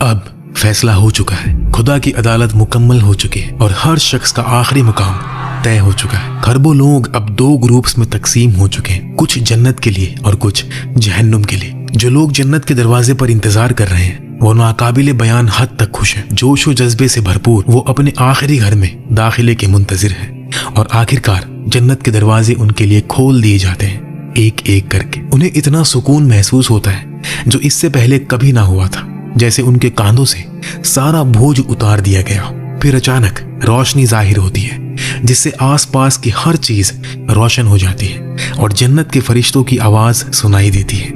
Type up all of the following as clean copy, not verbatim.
अब फैसला हो चुका है, खुदा की अदालत मुकम्मल हो चुकी है और हर शख्स का आखिरी मुकाम तय हो चुका है। खरबों लोग अब दो ग्रुप्स में तकसीम हो चुके हैं, कुछ जन्नत के लिए और कुछ जहन्नुम के लिए। जो लोग जन्नत के दरवाजे पर इंतजार कर रहे हैं वो नाकाबिले बयान हद तक खुश है, जोश व जज्बे से भरपूर। वो अपने आखिरी घर में दाखिले के मुंतजिर है और आखिरकार जन्नत के दरवाजे उनके लिए खोल दिए जाते हैं एक एक करके। उन्हें इतना सुकून महसूस होता है जो इससे पहले कभी ना हुआ था, जैसे उनके कांधों से सारा बोझ उतार दिया गया। फिर अचानक रोशनी जाहिर होती है जिससे आसपास की हर चीज रोशन हो जाती है और जन्नत के फरिश्तों की आवाज सुनाई देती है,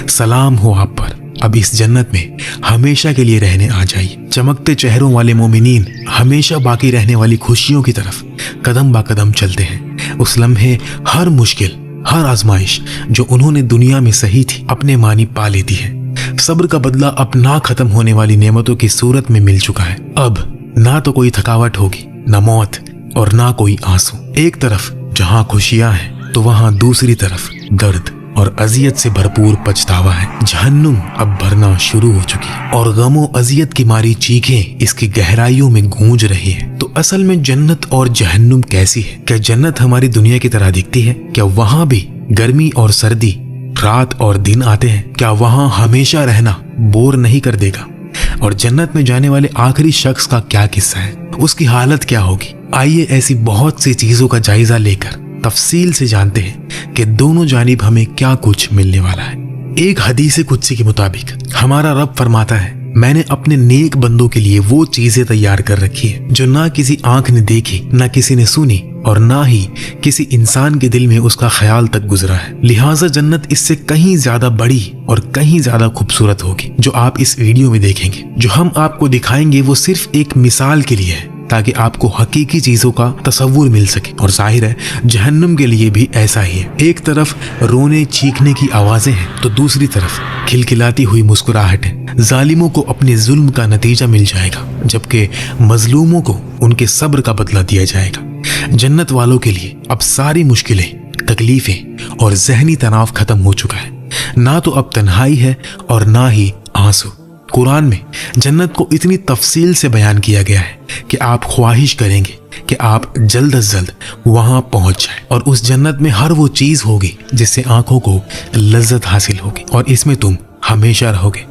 सलाम हो आप पर, अब इस जन्नत में हमेशा के लिए रहने आ जाइए। चमकते चेहरों वाले मोमिनीन हमेशा बाकी रहने वाली खुशियों की तरफ कदम बा कदम चलते हैं। उस लम्हे हर मुश्किल, हर आजमाइश जो उन्होंने दुनिया में सही थी अपने मानी पा लेती है। सब्र का बदला अब ना खत्म होने वाली नेमतों की सूरत में मिल चुका है। अब ना तो कोई थकावट होगी, ना मौत और ना कोई आंसू। एक तरफ जहां खुशियां हैं तो वहां दूसरी तरफ दर्द और अजियत से भरपूर पछतावा है। जहन्नुम अब भरना शुरू हो चुकी है और गमो अजियत की मारी चीखें इसकी गहराइयों में गूंज रही है। तो असल में जन्नत और जहन्नुम कैसी है? क्या जन्नत हमारी दुनिया की तरह दिखती है? क्या वहां भी गर्मी और सर्दी, रात और दिन आते हैं? क्या वहां हमेशा रहना बोर नहीं कर देगा? और जन्नत में जाने वाले आखिरी शख्स का क्या किस्सा है, उसकी हालत क्या होगी? आइए ऐसी बहुत सी चीजों का जायजा लेकर तफसील से जानते हैं कि दोनों जानिब हमें क्या कुछ मिलने वाला है। एक हदीस कुदसी के मुताबिक हमारा रब फरमाता है, मैंने अपने नेक बंदों के लिए वो चीजें तैयार कर रखी है जो ना किसी आंख ने देखी, ना किसी ने सुनी और ना ही किसी इंसान के दिल में उसका ख्याल तक गुजरा है। लिहाजा जन्नत इससे कहीं ज्यादा बड़ी और कहीं ज्यादा खूबसूरत होगी जो आप इस वीडियो में देखेंगे। जो हम आपको दिखाएंगे वो सिर्फ एक मिसाल के लिए है ताकि आपको हकीकी चीजों का तसव्वुर मिल सके। और जाहिर है जहन्नुम के लिए भी ऐसा ही है। एक तरफ रोने चीखने की आवाजें हैं तो दूसरी तरफ खिलखिलाती हुई मुस्कुराहट है। जालिमों को अपने जुल्म का नतीजा मिल जाएगा जबकि मजलूमों को उनके सब्र का बदला दिया जाएगा। जन्नत वालों के लिए अब सारी मुश्किलें, तकलीफें और जहनी तनाव खत्म हो चुका है। ना तो अब तन्हाई है और ना ही आंसू। कुरान में जन्नत को इतनी तफसील से बयान किया गया है कि आप ख्वाहिश करेंगे कि आप जल्द अज जल्द वहां पहुंच जाएं और उस जन्नत में हर वो चीज होगी जिससे आंखों को लज्जत हासिल होगी और इसमें तुम हमेशा रहोगे।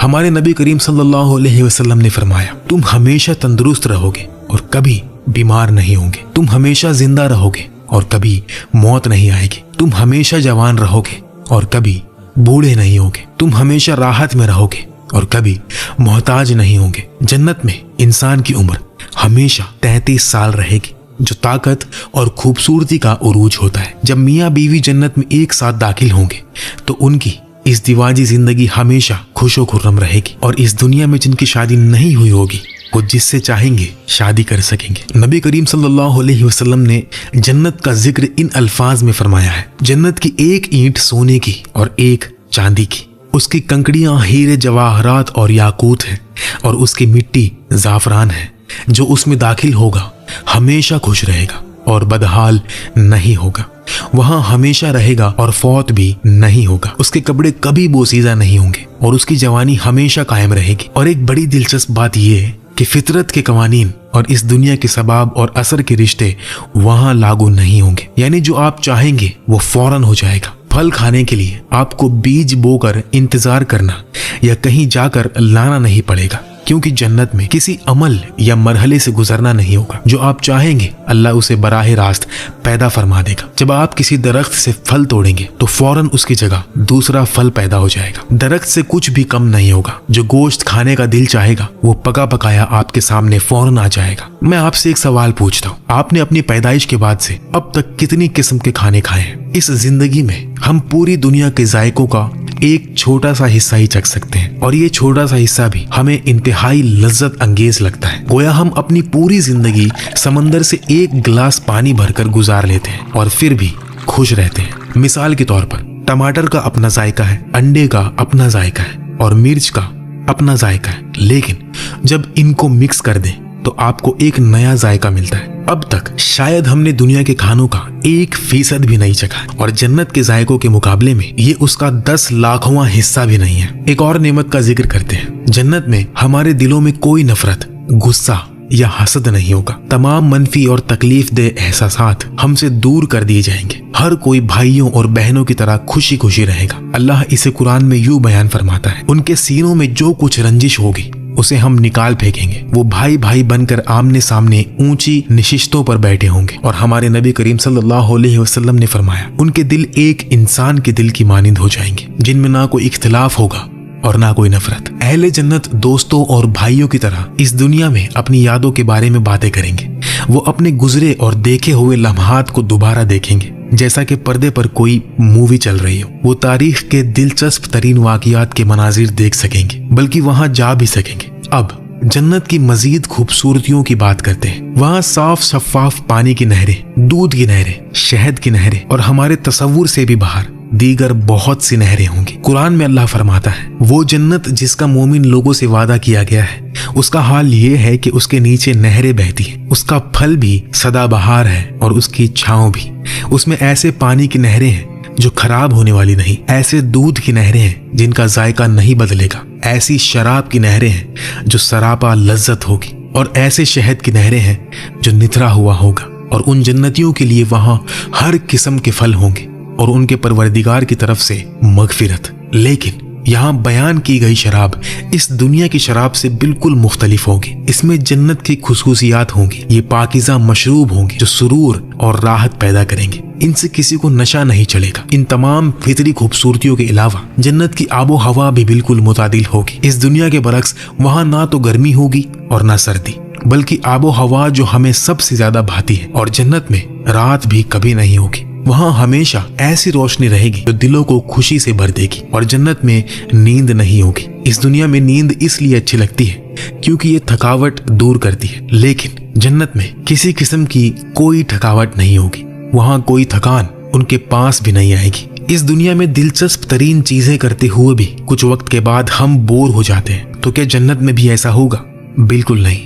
हमारे नबी करीम सल्लल्लाहु अलैहि वसल्लम ने फरमाया, तुम हमेशा तंदुरुस्त रहोगे और कभी बीमार नहीं होंगे। तुम हमेशा जिंदा रहोगे और कभी मौत नहीं आएगी। तुम हमेशा जवान रहोगे और कभी बूढ़े नहीं होगे। तुम हमेशा राहत में रहोगे और कभी मोहताज नहीं होंगे। जन्नत में इंसान की उम्र हमेशा 33 साल रहेगी जो ताकत और खूबसूरती का उरूज होता है। जब मियाँ बीवी जन्नत में एक साथ दाखिल होंगे तो उनकी इस दिवाजी जिंदगी हमेशा खुशो खुर्रम रहेगी और इस दुनिया में जिनकी शादी नहीं हुई होगी वो जिससे चाहेंगे शादी कर सकेंगे। नबी करीम सल्लल्लाहु अलैहि वसल्लम ने जन्नत का जिक्र इन अल्फाज में फरमाया है, जन्नत की एक ईंट सोने की और एक चांदी की, उसकी कंकड़ियां हीरे जवाहरात और याकूत हैं और उसकी मिट्टी जाफरान है। जो उसमें दाखिल होगा हमेशा खुश रहेगा और बदहाल नहीं होगा। वहां हमेशा रहेगा और फौत भी नहीं होगा। उसके कपड़े कभी बोसीदा नहीं होंगे और उसकी जवानी हमेशा कायम रहेगी। और एक बड़ी दिलचस्प बात यह है कि फितरत के कवानीन और इस दुनिया के सबाब और असर के रिश्ते वहां लागू नहीं होंगे। यानी जो आप चाहेंगे वो फौरन हो जाएगा। फल खाने के लिए आपको बीज बोकर इंतजार करना या कहीं जाकर लाना नहीं पड़ेगा क्योंकि जन्नत में किसी अमल या मरहले से गुजरना नहीं होगा। जो आप चाहेंगे अल्लाह उसे बराह रास्त पैदा फरमा देगा। जब आप किसी दरख्त से फल तोड़ेंगे तो फौरन उसकी जगह दूसरा फल पैदा हो जाएगा। दरख्त से कुछ भी कम नहीं होगा। जो गोश्त खाने का दिल चाहेगा वो पका पकाया आपके सामने फौरन आ जाएगा। मैं आपसे एक सवाल पूछता हूँ, आपने अपनी पैदाइश के बाद से अब तक कितनी किस्म के खाने खाए हैं? इस जिंदगी में हम पूरी दुनिया के जायकों का एक छोटा सा हिस्सा ही चख सकते हैं और ये छोटा सा हिस्सा भी हमें इंतहाई लज्जत अंगेज लगता है। गोया हम अपनी पूरी जिंदगी समंदर से एक गिलास पानी भरकर गुजार लेते हैं और फिर भी खुश रहते हैं। मिसाल के तौर पर टमाटर का अपना जायका है, अंडे का अपना जायका है और मिर्च का अपना जायका है, लेकिन जब इनको मिक्स कर दें तो आपको एक नया जायका मिलता है। अब तक शायद हमने दुनिया के खानों का 1% भी नहीं चखा और जन्नत के जायकों के मुकाबले में ये उसका 10 लाखवां हिस्सा भी नहीं है। एक और नेमत का जिक्र करते हैं। जन्नत में हमारे दिलों में कोई नफरत, गुस्सा या हसद नहीं होगा। तमाम मनफी और तकलीफ दे एहसासात हमसे दूर कर दिए जाएंगे। हर कोई भाइयों और बहनों की तरह खुशी खुशी रहेगा। अल्लाह इसे कुरान में यूं बयान फरमाता है, उनके सीनों में जो कुछ रंजिश होगी उसे हम निकाल फेंकेंगे। वो भाई भाई बनकर आमने सामने ऊंची निशिस्तों पर बैठे होंगे। और हमारे नबी करीम सल्लल्लाहु अलैहि वसल्लम ने फरमाया, उनके दिल एक इंसान के दिल की मानिंद हो जाएंगे, जिनमें ना कोई इख्तिलाफ होगा और ना कोई नफरत। अहले जन्नत दोस्तों और भाइयों की तरह इस दुनिया में अपनी यादों के बारे में बातें करेंगे। वो अपने गुजरे और देखे हुए लम्हात को दोबारा देखेंगे, जैसा कि पर्दे पर कोई मूवी चल रही हो। वो तारीख के दिलचस्प तरीन वाकयात के मनाजिर देख सकेंगे, बल्कि वहां जा भी सकेंगे। अब जन्नत की मजीद खूबसूरतियों की बात करते हैं। वहाँ साफ शफाफ पानी की नहरें, दूध की नहरें, शहद की नहरें और हमारे तसव्वुर से भी बाहर दीगर बहुत सी नहरें होंगी। कुरान में अल्लाह फरमाता है, वो जन्नत जिसका मोमिन लोगों से वादा किया गया है, उसका हाल ये है कि उसके नीचे नहरें बहती हैं। उसका फल भी सदाबहार है और उसकी छांव भी। उसमें ऐसे पानी की नहरें हैं जो खराब होने वाली नहीं, ऐसे दूध की नहरें हैं जिनका जायका नहीं बदलेगा, ऐसी शराब की नहरें हैं जो सरापा लज्जत होगी, और ऐसे शहद की नहरें हैं जो निथरा हुआ होगा। और उन जन्नतियों के लिए वहां हर किस्म के फल होंगे और उनके परवरदिगार की तरफ से मगफिरत। लेकिन यहाँ बयान की गई शराब इस दुनिया की शराब से बिल्कुल मुख्तलिफ होगी। इसमें जन्नत की खुशबूसियात होंगी। ये पाकीज़ा मशरूब होंगे जो सुरूर और राहत पैदा करेंगे। इनसे किसी को नशा नहीं चलेगा। इन तमाम फितरी खूबसूरतियों के अलावा जन्नत की आबो हवा भी बिल्कुल मुतादिल होगी। इस दुनिया के बरक्स वहाँ ना तो गर्मी होगी और ना सर्दी, बल्कि आबो हवा जो हमें सबसे ज्यादा भाती है। और जन्नत में रात भी कभी नहीं होगी। वहाँ हमेशा ऐसी रोशनी रहेगी जो दिलों को खुशी से भर देगी। और जन्नत में नींद नहीं होगी। इस दुनिया में नींद इसलिए अच्छी लगती है क्योंकि ये थकावट दूर करती है, लेकिन जन्नत में किसी किस्म की कोई थकावट नहीं होगी। वहाँ कोई थकान उनके पास भी नहीं आएगी। इस दुनिया में दिलचस्प तरीन चीजें करते हुए भी कुछ वक्त के बाद हम बोर हो जाते हैं। तो क्या जन्नत में भी ऐसा होगा? बिल्कुल नहीं।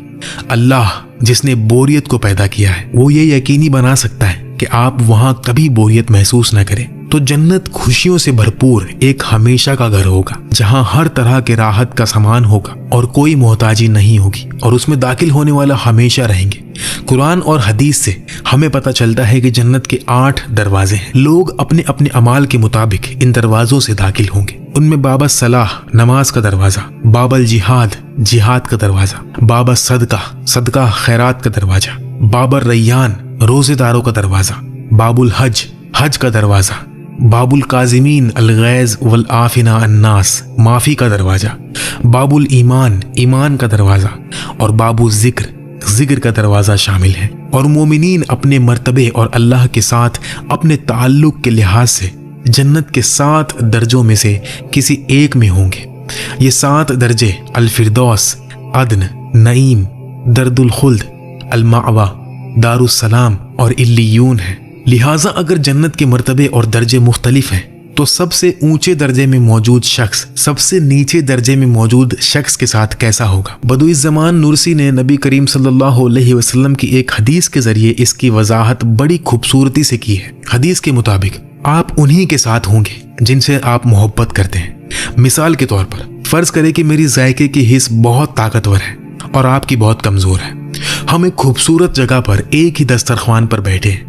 अल्लाह जिसने बोरियत को पैदा किया है वो ये यकीनी बना सकता है कि आप वहां कभी बोरियत महसूस न करें। तो जन्नत खुशियों से भरपूर एक हमेशा का घर होगा, जहां हर तरह के राहत का सामान होगा और कोई मोहताजी नहीं होगी, और उसमें दाखिल होने वाला हमेशा रहेंगे। कुरान और हदीस से हमें पता चलता है कि जन्नत के 8 दरवाजे हैं। लोग अपने अपने अमाल के मुताबिक इन दरवाजों से दाखिल होंगे। उनमें बाबा सलाह, नमाज का दरवाजा, बाबल जिहाद, जिहाद का दरवाजा, बाबा सदका, सदका खैरात का दरवाजा, बाबर रैयान, रोजेदारों का दरवाजा, बाबुल हज, हज का दरवाजा, बाबुल काजिमीन अलगैज वल आफिना अन्नास, माफी का दरवाजा, बाबुल ईमान, ईमान का दरवाजा, और बाबुल जिक्र, जिक्र का दरवाजा शामिल है। और मोमिनीन अपने मर्तबे और अल्लाह के साथ अपने ताल्लुक के लिहाज से जन्नत के 7 दर्जों में से किसी एक में होंगे। ये 7 दर्जे अल-फिरदौस, अदन, नईम, दर्दुल खुल्द, अल-मावा, दारुस्सलाम और इल्लियून है। लिहाजा अगर जन्नत के मर्तबे और दर्जे मुख्तलिफ हैं तो सबसे ऊंचे दर्जे में मौजूद शख्स सबसे नीचे दर्जे में मौजूद शख्स के साथ कैसा होगा? बदुई ज़मान नुरसी ने नबी करीम सल्लल्लाहु अलैहि वसल्लम की एक हदीस के जरिए इसकी वजाहत बड़ी खूबसूरती से की है। हदीस के मुताबिक आप उन्हीं के साथ होंगे जिनसे आप मोहब्बत करते हैं। मिसाल के तौर पर फर्ज करें कि मेरी जायके की हिस्स बहुत ताकतवर है और आपकी बहुत कमजोर है। हम एक खूबसूरत जगह पर एक ही दस्तरख्वान पर बैठे हैं।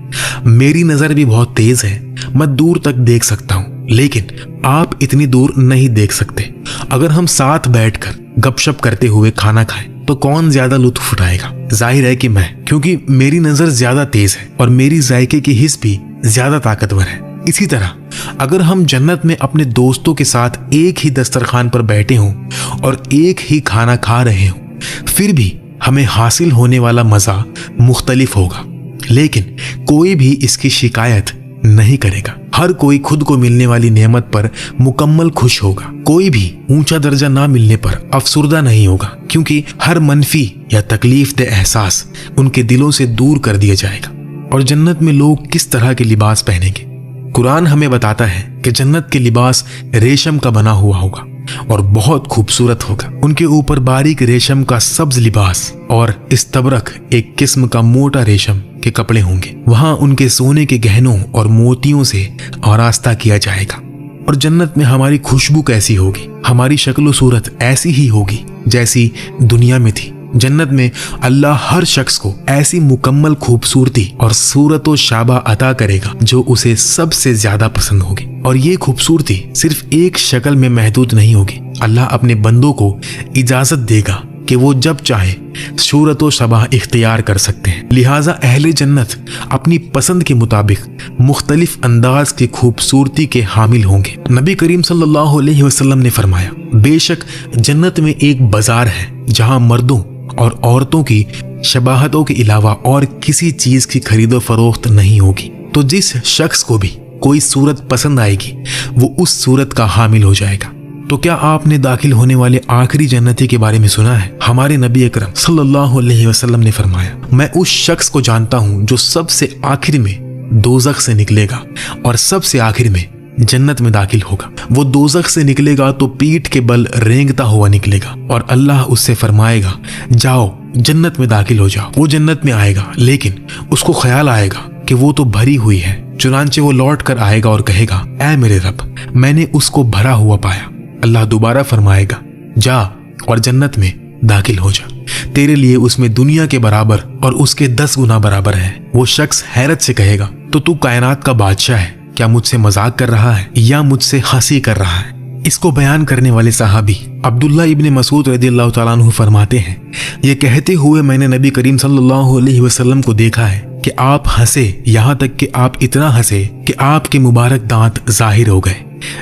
मेरी नजर भी बहुत तेज है, मैं दूर तक देख सकता हूँ, लेकिन आप इतनी दूर नहीं देख सकते। अगर हम साथ बैठकर गपशप करते हुए खाना खाएं तो कौन ज्यादा लुत्फ उठाएगा? जाहिर है कि मैं, क्योंकि मेरी नजर ज्यादा तेज है और मेरी जायके की हिस्स भी ज्यादा ताकतवर है। इसी तरह अगर हम जन्नत में अपने दोस्तों के साथ एक ही दस्तरखान पर बैठे हों और एक ही खाना खा रहे हों, फिर भी हमें हासिल होने वाला मजा मुख्तलिफ होगा, लेकिन कोई भी इसकी शिकायत नहीं करेगा। हर कोई खुद को मिलने वाली नेमत पर मुकम्मल खुश होगा। कोई भी ऊंचा दर्जा ना मिलने पर अफसुर्दा नहीं होगा, क्योंकि हर मनफी या तकलीफ दे एहसास उनके दिलों से दूर कर दिया जाएगा। और जन्नत में लोग किस तरह के लिबास पहनेंगे? कुरान हमें बताता है कि जन्नत के लिबास रेशम का बना हुआ होगा। और बहुत खूबसूरत होगा। उनके ऊपर बारीक रेशम का सब्ज लिबास और इस्तबरक एक किस्म का मोटा रेशम के कपड़े होंगे। वहां उनके सोने के गहनों और मोतियों से आरास्ता किया जाएगा। और जन्नत में हमारी खुशबू कैसी होगी? हमारी शक्ल सूरत ऐसी ही होगी जैसी दुनिया में थी। जन्नत में अल्लाह हर शख्स को ऐसी मुकम्मल खूबसूरती और सूरत व शाबा अता करेगा जो उसे सबसे ज्यादा पसंद होगी। और ये खूबसूरती सिर्फ एक शक्ल में महदूद नहीं होगी। अल्लाह अपने बंदों को इजाजत देगा कि वो जब चाहे सूरत व शबा इख्तियार कर सकते हैं। लिहाजा अहले जन्नत अपनी पसंद के मुताबिक मुख्तलिफ अंदाज की खूबसूरती के हामिल होंगे। नबी करीम सल्लल्लाहु अलैहि वसल्लम ने फरमाया, बेशक जन्नत में एक बाजार है जहां मर्दों और औरतों की शबाहतों के अलावा और किसी चीज की खरीदो फरोख्त नहीं होगी। तो जिस शख्स को भी कोई सूरत पसंद आएगी वो उस सूरत का हामिल हो जाएगा। तो क्या आपने दाखिल होने वाले आखिरी जन्नती के बारे में सुना है? हमारे नबी अकरम सल्लल्लाहु अलैहि वसल्लम ने फरमाया, मैं उस शख्स को जानता हूं जो सबसे आखिर में दोज़ख से निकलेगा और सबसे आखिर में जन्नत में दाखिल होगा। वो दोज़ख से निकलेगा तो पीठ के बल रेंगता हुआ निकलेगा और अल्लाह उससे फरमाएगा, जाओ जन्नत में दाखिल हो जाओ। वो जन्नत में आएगा लेकिन उसको ख्याल आएगा कि वो तो भरी हुई है। चुनांचे वो लौट कर आएगा और कहेगा, ऐ मेरे रब, मैंने उसको भरा हुआ पाया। अल्लाह दोबारा फरमाएगा, जा और जन्नत में दाखिल हो जा, तेरे लिए उसमें दुनिया के बराबर और उसके 10 गुना बराबर है। वो शख्स हैरत से कहेगा, तो तू कायनात का बादशाह है, क्या मुझसे मजाक कर रहा है या मुझसे हंसी कर रहा है? इसको बयान करने वाले सहाबी अब्दुल्ला इब्न मसूद रज़ियल्लाहु ताला अन्हु फरमाते हैं, ये कहते हुए मैंने नबी करीम सल्लल्लाहु अलैहि वसल्लम को देखा है कि आप हंसे, यहाँ तक कि आप इतना हंसे कि आपके मुबारक दांत जाहिर हो गए।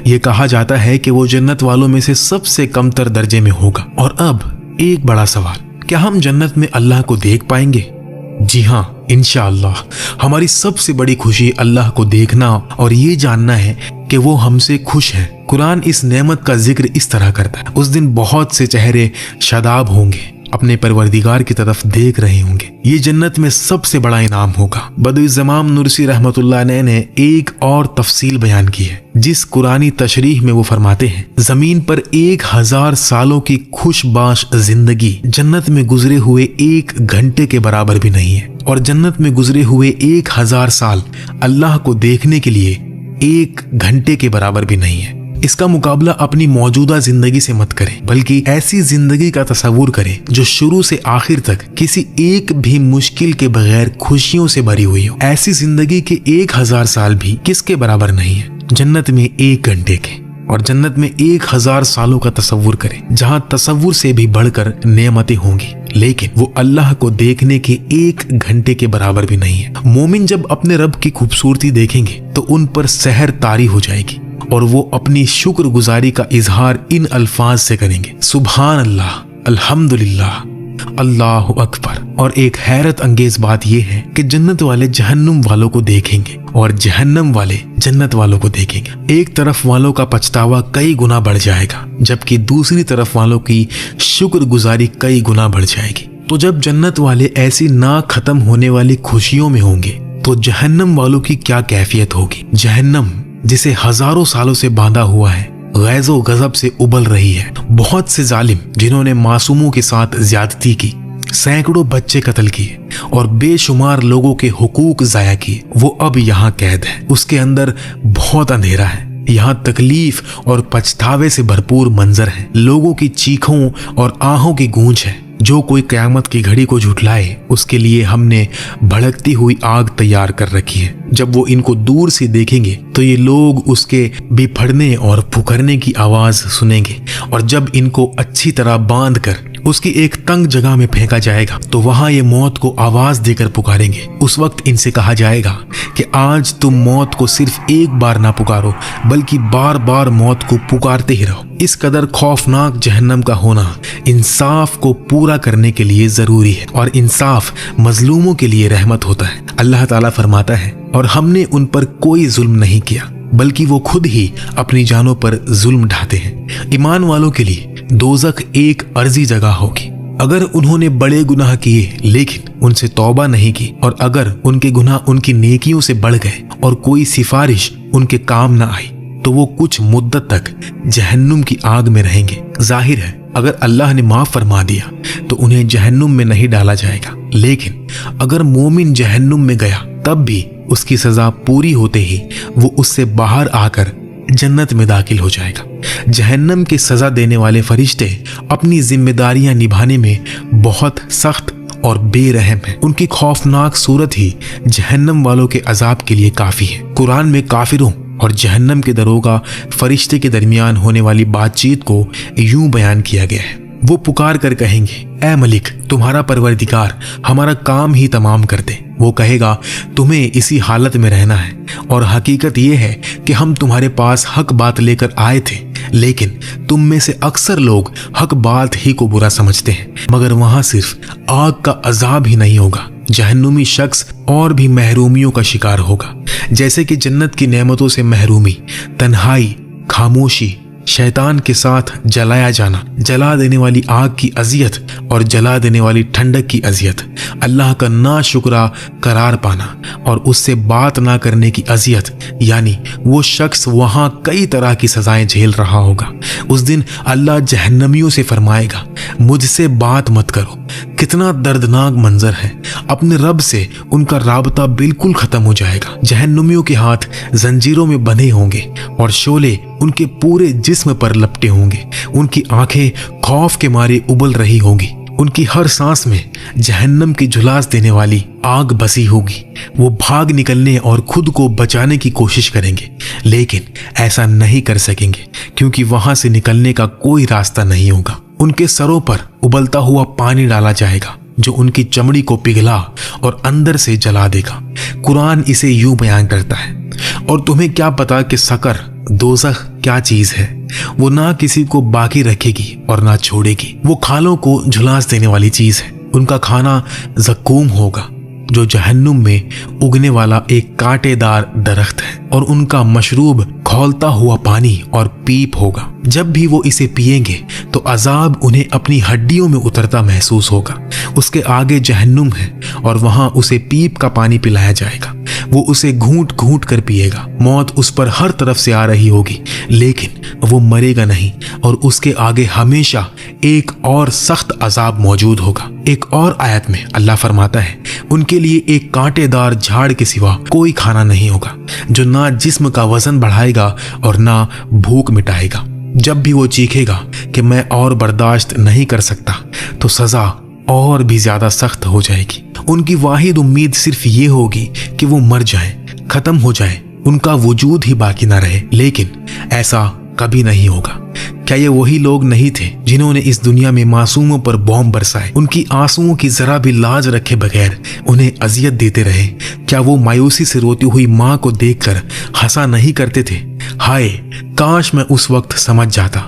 ये कहा जाता है कि वो जन्नत वालों में से सबसे कमतर दर्जे में होगा। और अब एक बड़ा सवाल, क्या हम जन्नत में अल्लाह को देख पाएंगे? जी हाँ, इंशाअल्लाह। हमारी सबसे बड़ी खुशी अल्लाह को देखना और ये जानना है कि वो हमसे खुश है। कुरान इस नेमत का जिक्र इस तरह करता है, उस दिन बहुत से चेहरे शादाब होंगे, अपने परवरदिगार की तरफ देख रहे होंगे। ये जन्नत में सबसे बड़ा इनाम होगा। बदुई ज़माम नुरसी रहमतुल्लाह अलैह ने एक और तफसील बयान की है, जिस कुरानी तशरीह में वो फरमाते हैं, जमीन पर 1000 सालों की खुशबाश जिंदगी जन्नत में गुजरे हुए 1 घंटे के बराबर भी नहीं है। और जन्नत में गुजरे हुए 1000 साल अल्लाह को देखने के लिए 1 घंटे के बराबर भी नहीं है। इसका मुकाबला अपनी मौजूदा जिंदगी से मत करें, बल्कि ऐसी जिंदगी का तस्वुर करें जो शुरू से आखिर तक किसी एक भी मुश्किल के बगैर खुशियों से भरी हुई हो। ऐसी जिंदगी के 1000 साल भी किसके बराबर नहीं है जन्नत में 1 घंटे के। और जन्नत में 1000 सालों का तस्वुर करें जहां तस्वुर से भी बढ़कर नेमतें होंगी, लेकिन वो अल्लाह को देखने के 1 घंटे के बराबर भी नहीं है। मोमिन जब अपने रब की खूबसूरती देखेंगे तो उन पर सहर तारी हो जाएगी और वो अपनी शुक्रगुजारी का इजहार इन अल्फाज से करेंगे, सुभान अल्लाह, अल्हम्दुलिल्लाह, अल्लाहु अकबर। और एक हैरत अंगेज बात यह है कि जन्नत वाले जहन्नुम वालों को देखेंगे और जहन्नम वाले जन्नत वालों को देखेंगे। एक तरफ वालों का पछतावा कई गुना बढ़ जाएगा, जबकि दूसरी तरफ वालों की शुक्रगुजारी कई गुना बढ़ जाएगी। तो जब जन्नत वाले ऐसी ना खत्म होने वाली खुशियों में होंगे तो जहन्नम वालों की क्या कैफियत होगी? जहन्नम जिसे हजारों सालों से बांधा हुआ है, गैज़ो गजब से उबल रही है। बहुत से जालिम जिन्होंने मासूमों के साथ ज्यादती की, सैकड़ों बच्चे कत्ल किए और बेशुमार लोगों के हुकूक जाया किए, वो अब यहाँ कैद है। उसके अंदर बहुत अंधेरा है। यहाँ तकलीफ और पछतावे से भरपूर मंजर है। लोगों की चीखों और आहों की गूंज है। जो कोई क़यामत की घड़ी को झुठलाए उसके लिए हमने भड़कती हुई आग तैयार कर रखी है। जब वो इनको दूर से देखेंगे तो ये लोग उसके बिफड़ने और फुकरने की आवाज सुनेंगे, और जब इनको अच्छी तरह बांध कर उसकी एक तंग जगह में फेंका जाएगा तो वहां ये मौत को आवाज देकर पुकारेंगे। उस वक्त इनसे कहा जाएगा कि आज तुम मौत को सिर्फ एक बार ना पुकारो, बल्कि बार बार मौत को पुकारते ही रहो। इस कदर खौफनाक जहन्नम का होना इंसाफ को पूरा करने के लिए जरूरी है, और इंसाफ मजलूमों के लिए रहमत होता है। अल्लाह ताला फरमाता है, और हमने उन पर कोई जुल्म नहीं किया, बल्कि वो खुद ही अपनी जानों पर जुल्म ढाते हैं। ईमान वालों के लिए दोज़ख एक अर्जी जगह होगी। अगर उन्होंने बड़े गुनाह किए लेकिन उनसे तौबा नहीं की, और अगर उनके गुनाह उनकी नेकियों से बढ़ गए और कोई सिफारिश उनके काम न आई, तो वो कुछ मुद्दत तक जहन्नुम की आग में रहेंगे। जाहिर है अगर अल्लाह ने माफ फरमा दिया तो उन्हें जहन्नुम में नहीं डाला जाएगा, लेकिन अगर मोमिन जहन्नुम में गया तब भी उसकी सजा पूरी होते ही वो उससे बाहर आकर जन्नत में दाखिल हो जाएगा। जहन्नम की सजा देने वाले फरिश्ते अपनी जिम्मेदारियां निभाने में बहुत सख्त और बेरहम है। उनकी खौफनाक सूरत ही जहन्नम वालों के अजाब के लिए काफी है। कुरान में काफिरों और जहन्नम के दरोगा फरिश्ते के दरमियान होने वाली बातचीत को यूं बयान किया गया है। वो पुकार कर कहेंगे, ऐ मलिक, तुम्हारा परवरदिगार हमारा काम ही तमाम कर दे। वो कहेगा, तुम्हें इसी हालत में रहना है और हकीकत ये है कि हम तुम्हारे पास हक बात लेकर आए थे, लेकिन तुम में से अक्सर लोग हक बात ही को बुरा समझते हैं। मगर वहां सिर्फ आग का अजाब ही नहीं होगा, जहन्नुमी शख्स और भी महरूमियों का शिकार होगा, जैसे कि जन्नत की नेमतों से महरूमी, तन्हाई, खामोशी, शैतान के साथ जलाया जाना, जला देने वाली आग की अजियत और जला देने वाली ठंडक की अजियत, अल्लाह का ना शुक्रा करार पाना और उससे बात ना करने की अजियत, यानी वो शख्स वहां कई तरह की सजाएं झेल रहा होगा। उस दिन अल्लाह जहन्नमियों से फरमाएगा, मुझसे बात मत करो। कितना दर्दनाक मंजर है। अपने रब से उनका राबता बिल्कुल खत्म हो जाएगा। जहन्नुमियों के हाथ जंजीरों में बंधे होंगे और शोले उनके पूरे जिस्म पर लपटे होंगे। उनकी आंखें खौफ के मारे उबल रही होंगी। उनकी हर सांस में जहन्नम की झुलास देने वाली आग बसी होगी। वो भाग निकलने और खुद को बचाने की कोशिश करेंगे, लेकिन ऐसा नहीं कर सकेंगे क्योंकि वहां से निकलने का कोई रास्ता नहीं होगा। उनके सरों पर उबलता हुआ पानी डाला जाएगा जो उनकी चमड़ी को पिघला और अंदर से जला देगा। कुरान इसे यूं बयान करता है, और तुम्हें क्या पता कि सकर, दोज़ख क्या चीज है। वो ना किसी को बाकी रखेगी और ना छोड़ेगी। वो खालों को झुलास देने वाली चीज है। उनका खाना ज़क़ूम होगा जो जहन्नुम में उगने वाला एक कांटेदार दरख्त है, और उनका मशरूब खौलता हुआ पानी और पीप होगा। जब भी वो इसे पिएंगे तो अजाब उन्हें अपनी हड्डियों में उतरता महसूस होगा। उसके आगे जहन्नुम है और वहां उसे पीप का पानी पिलाया जाएगा। वो उसे घूंट घूंट कर पिएगा। मौत उस पर हर तरफ से आ रही होगी, लेकिन वो मरेगा नहीं, और उसके आगे हमेशा एक और सख्त अजाब मौजूद होगा। एक और आयत में अल्लाह फरमाता है, उनके लिए एक कांटेदार झाड़ के सिवा कोई खाना नहीं होगा जो ना जिस्म का वजन बढ़ाएगा और ना भूख मिटाएगा। जब भी वो चीखेगा कि मैं और बर्दाश्त नहीं कर सकता, तो सजा और भी ज्यादा सख्त हो जाएगी। उनकी वाहिद उम्मीद सिर्फ ये होगी कि वो मर जाएं, खत्म हो जाएं, उनका वजूद ही बाकी ना रहे, लेकिन ऐसा कभी नहीं होगा। क्या ये वही लोग नहीं थे जिन्होंने इस दुनिया में मासूमों पर बॉम्ब बरसाए, उनकी आंसुओं की जरा भी लाज रखे बगैर उन्हें अजियत देते रहे? क्या वो मायूसी से रोती हुई माँ को देखकर हंसा नहीं करते थे? हाय, काश मैं उस वक्त समझ जाता,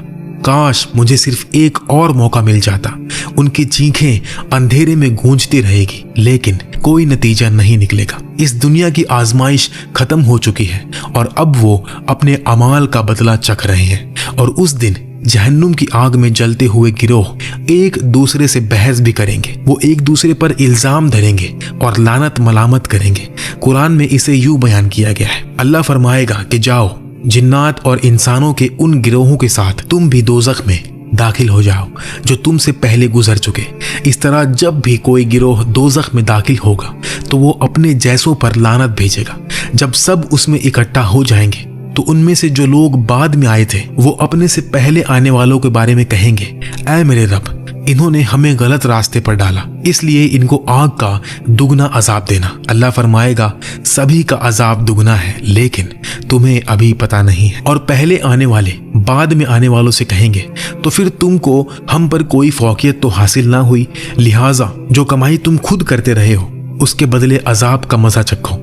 काश मुझे सिर्फ एक और मौका मिल जाता। उनकी चीखें अंधेरे में गूंजती रहेगी, लेकिन कोई नतीजा नहीं निकलेगा। इस दुनिया की आजमाइश खत्म हो चुकी है और अब वो अपने अमाल का बदला चख रहे हैं। और उस दिन जहन्नुम की आग में जलते हुए गिरोह एक दूसरे से बहस भी करेंगे। वो एक दूसरे पर इल्जाम धरेंगे और लानत मलामत करेंगे। कुरान में इसे यूं बयान किया गया है, अल्लाह फरमाएगा कि जाओ, जिन्नात और इंसानों के उन गिरोहों के साथ तुम भी दोज़ख में दाखिल हो जाओ जो तुमसे पहले गुजर चुके। इस तरह जब भी कोई गिरोह दोज़ख में दाखिल होगा तो वो अपने जैसों पर लानत भेजेगा। जब सब उसमें इकट्ठा हो जाएंगे तो उनमें से जो लोग बाद में आए थे वो अपने से पहले आने वालों के बारे में कहेंगे, ऐ मेरे रब, इन्होंने हमें गलत रास्ते पर डाला, इसलिए इनको आग का दुगना अजाब देना। अल्लाह फरमाएगा, सभी का अजाब दुगना है, लेकिन तुम्हें अभी पता नहीं है। और पहले आने वाले बाद में आने वालों से कहेंगे, तो फिर तुमको हम पर कोई फौकियत तो हासिल ना हुई, लिहाजा जो कमाई तुम खुद करते रहे हो उसके बदले अजाब का मजा चखो।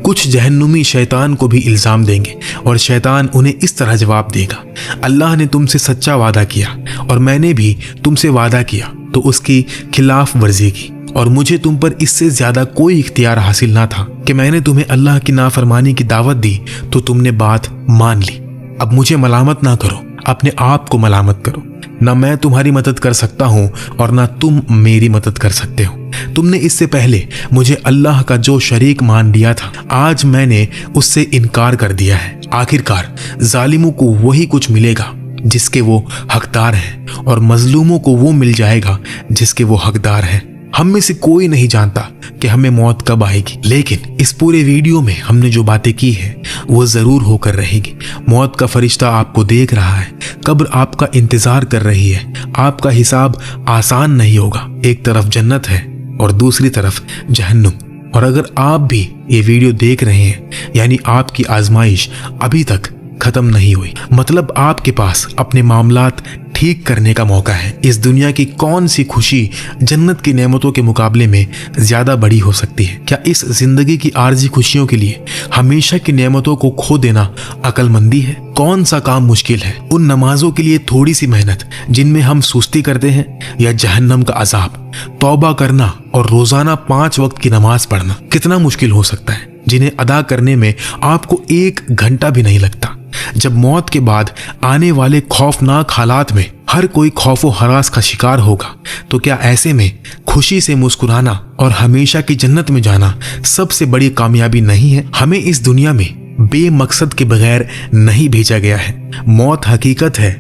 कुछ जहन्नुमी शैतान को भी इल्जाम देंगे और शैतान उन्हें इस तरह जवाब देगा, अल्लाह ने तुमसे सच्चा वादा किया और मैंने भी तुमसे वादा किया तो उसकी खिलाफ वर्जी की, और मुझे तुम पर इससे ज्यादा कोई इख्तियार हासिल ना था कि मैंने तुम्हें अल्लाह की नाफरमानी की दावत दी तो तुमने बात मान ली। अब मुझे मलामत ना करो, अपने आप को मलामत करो। ना मैं तुम्हारी मदद कर सकता हूँ और ना तुम मेरी मदद कर सकते हो। तुमने इससे पहले मुझे अल्लाह का जो शरीक मान लिया था, आज मैंने उससे इनकार कर दिया है। आखिरकार जालिमों को वही कुछ मिलेगा जिसके वो हकदार हैं, और मजलूमों को वो मिल जाएगा जिसके वो हकदार हैं। हम में से कोई नहीं जानता कि हमें मौत कब आएगी, लेकिन इस पूरे वीडियो में हमने जो बातें की है वो जरूर होकर रहेगी। मौत का फरिश्ता आपको देख रहा है, कब्र आपका इंतजार कर रही है। आपका हिसाब आसान नहीं होगा। एक तरफ जन्नत है और दूसरी तरफ जहन्नुम। और अगर आप भी ये वीडियो देख रहे हैं, यानी आपकी आजमाइश अभी तक खत्म नहीं हुई, मतलब आपके पास अपने मामलात ठीक करने का मौका है। इस दुनिया की कौन सी खुशी जन्नत की नेमतों के मुकाबले में ज्यादा बड़ी हो सकती है? क्या इस जिंदगी की आर्जी खुशियों के लिए हमेशा की नेमतों को खो देना अक्लमंदी है? कौन सा काम मुश्किल है? उन नमाजों के लिए थोड़ी सी मेहनत जिनमें हम सुस्ती करते हैं, या जहन्नम का अजाब? तौबा करना और रोजाना 5 वक्त की नमाज पढ़ना कितना मुश्किल हो सकता है, जिन्हें अदा करने में आपको 1 घंटा भी नहीं लगता। जब मौत के बाद आने वाले खौफनाक हालात में हर कोई खौफो हरास का शिकार होगा, तो क्या ऐसे में खुशी से मुस्कुराना और हमेशा की जन्नत में जाना सबसे बड़ी कामयाबी नहीं है? हमें इस दुनिया में बेमकसद के बगैर नहीं भेजा गया है। मौत हकीकत है,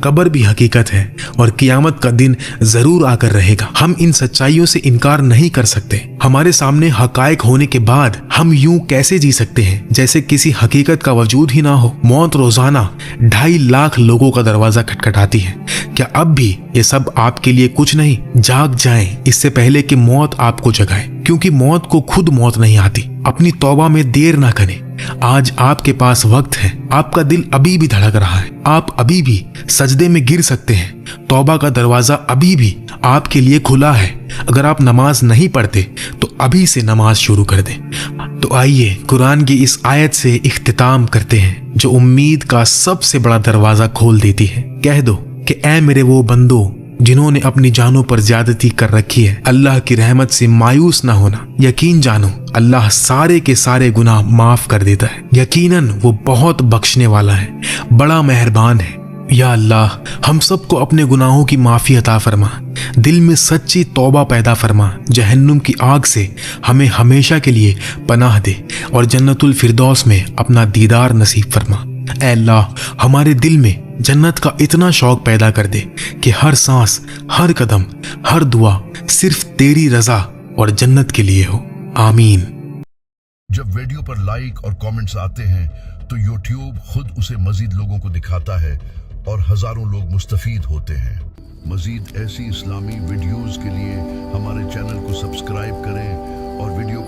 कब्र भी हकीकत है, और कियामत का दिन जरूर आकर रहेगा। हम इन सच्चाइयों से इनकार नहीं कर सकते। हमारे सामने हकायक होने के बाद हम यूं कैसे जी सकते हैं जैसे किसी हकीकत का वजूद ही ना हो? मौत रोजाना 2.5 लाख लोगों का दरवाजा खटखटाती है। क्या अब भी ये सब आपके लिए कुछ नहीं? जाग जाएं इससे पहले कि मौत आपको जगाए, क्योंकि मौत को खुद मौत नहीं आती। अपनी तौबा में देर ना करें। आज आपके पास वक्त है। आपका दिल अभी भी धड़क रहा है। आप अभी भी सजदे में गिर सकते हैं। तौबा का दरवाजा अभी भी आपके लिए खुला है। अगर आप नमाज नहीं पढ़ते तो अभी से नमाज शुरू कर दें। तो आइए कुरान की इस आयत से इख्तिताम करते हैं जो उम्मीद का सबसे बड़ा दरवाजा खोल देती है। कह दो कि ऐ मेरे वो बंदो जिन्होंने अपनी जानों पर ज्यादती कर रखी है, अल्लाह की रहमत से मायूस ना होना। यकीन जानो अल्लाह सारे के सारे गुनाह माफ कर देता है। यकीनन वो बहुत बख्शने वाला है, बड़ा मेहरबान है। या अल्लाह, हम सबको अपने गुनाहों की माफी अता फरमा, दिल में सच्ची तौबा पैदा फरमा, जहन्नुम की आग से हमें हमेशा के लिए पनाह दे और जन्नतुल फिरदौस में अपना दीदार नसीब फरमा। ऐ अल्लाह, हमारे दिल में जन्नत का इतना शौक पैदा कर दे कि हर सांस, हर कदम, हर दुआ सिर्फ तेरी रजा और जन्नत के लिए हो। आमीन। जब वीडियो पर लाइक और कमेंट्स आते हैं तो यूट्यूब खुद उसे मजीद लोगों को दिखाता है और हजारों लोग मुस्तफीद होते हैं। मजीद ऐसी इस्लामी वीडियोस के लिए हमारे चैनल को सब्सक्राइब करें और वीडियो